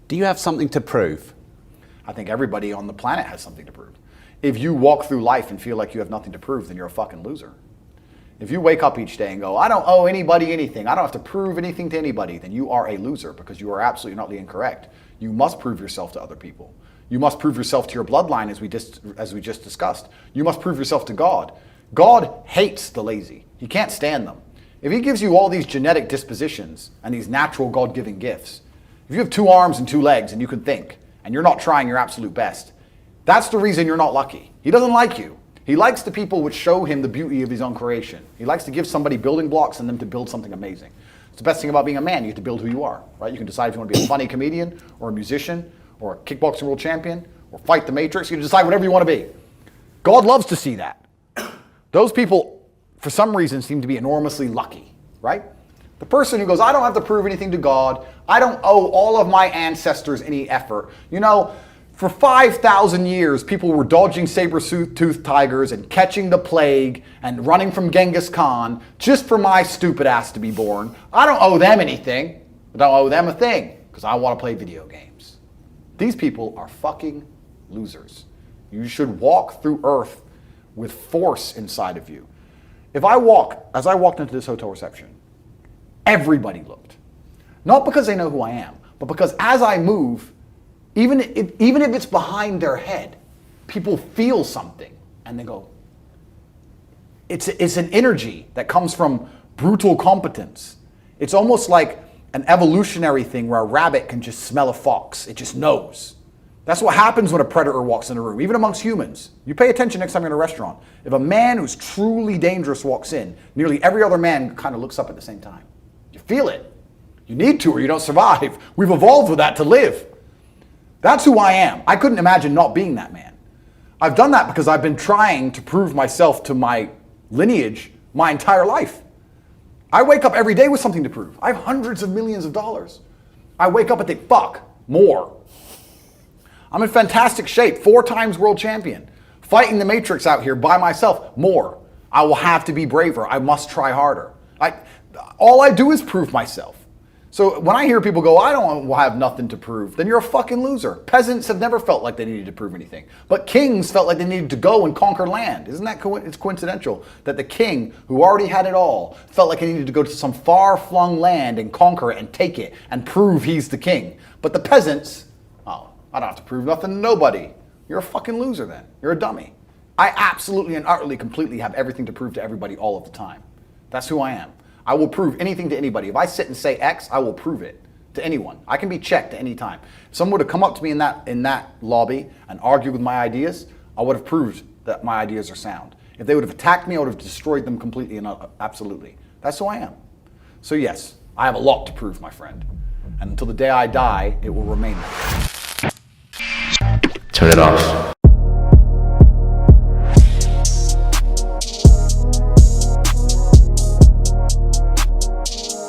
Do you have something to prove? I think everybody on the planet has something to prove. If you walk through life and feel like you have nothing to prove, then you're a fucking loser. If you wake up each day and go, I don't owe anybody anything, I don't have to prove anything to anybody, then you are a loser because you are absolutely not incorrect. You must prove yourself to other people. You must prove yourself to your bloodline, as we just discussed. You must prove yourself to God. God hates the lazy. He can't stand them. If he gives you all these genetic dispositions and these natural God-given gifts, if you have 2 arms and 2 legs and you can think, and you're not trying your absolute best, that's the reason you're not lucky. He doesn't like you. He likes the people which show him the beauty of his own creation. He likes to give somebody building blocks and them to build something amazing. It's the best thing about being a man. You get to build who you are, right? You can decide if you want to be a funny comedian or a musician or a kickboxing world champion or fight the Matrix. You can decide whatever you want to be. God loves to see that. Those people, for some reason, seem to be enormously lucky, right? The person who goes, I don't have to prove anything to God. I don't owe all of my ancestors any effort. You know, for 5,000 years, people were dodging saber-toothed tigers and catching the plague and running from Genghis Khan just for my stupid ass to be born. I don't owe them anything. I don't owe them a thing because I want to play video games. These people are fucking losers. You should walk through earth with force inside of you. As I walked into this hotel reception, everybody looked. Not because they know who I am, but because as I move, even if it's behind their head, people feel something and they go, it's an energy that comes from brutal competence. It's almost like an evolutionary thing where a rabbit can just smell a fox. It just knows. That's what happens when a predator walks in a room, even amongst humans. You pay attention next time you're in a restaurant. If a man who's truly dangerous walks in, nearly every other man kind of looks up at the same time. You feel it. You need to or you don't survive. We've evolved with that to live. That's who I am. I couldn't imagine not being that man. I've done that because I've been trying to prove myself to my lineage my entire life. I wake up every day with something to prove. I have hundreds of millions of dollars. I wake up and think, fuck, more. I'm in fantastic shape, 4 times world champion. Fighting the Matrix out here by myself, more. I will have to be braver. I must try harder. All I do is prove myself. So when I hear people go, I don't have nothing to prove, then you're a fucking loser. Peasants have never felt like they needed to prove anything. But kings felt like they needed to go and conquer land. Isn't that it's coincidental that the king, who already had it all, felt like he needed to go to some far-flung land and conquer it and take it and prove he's the king. But the peasants, oh, I don't have to prove nothing to nobody. You're a fucking loser then. You're a dummy. I absolutely and utterly, completely have everything to prove to everybody all of the time. That's who I am. I will prove anything to anybody. If I sit and say X, I will prove it to anyone. I can be checked at any time. If someone would have come up to me in that lobby and argued with my ideas, I would have proved that my ideas are sound. If they would have attacked me, I would have destroyed them completely and absolutely. That's who I am. So yes, I have a lot to prove, my friend. And until the day I die, it will remain that way. Turn it off.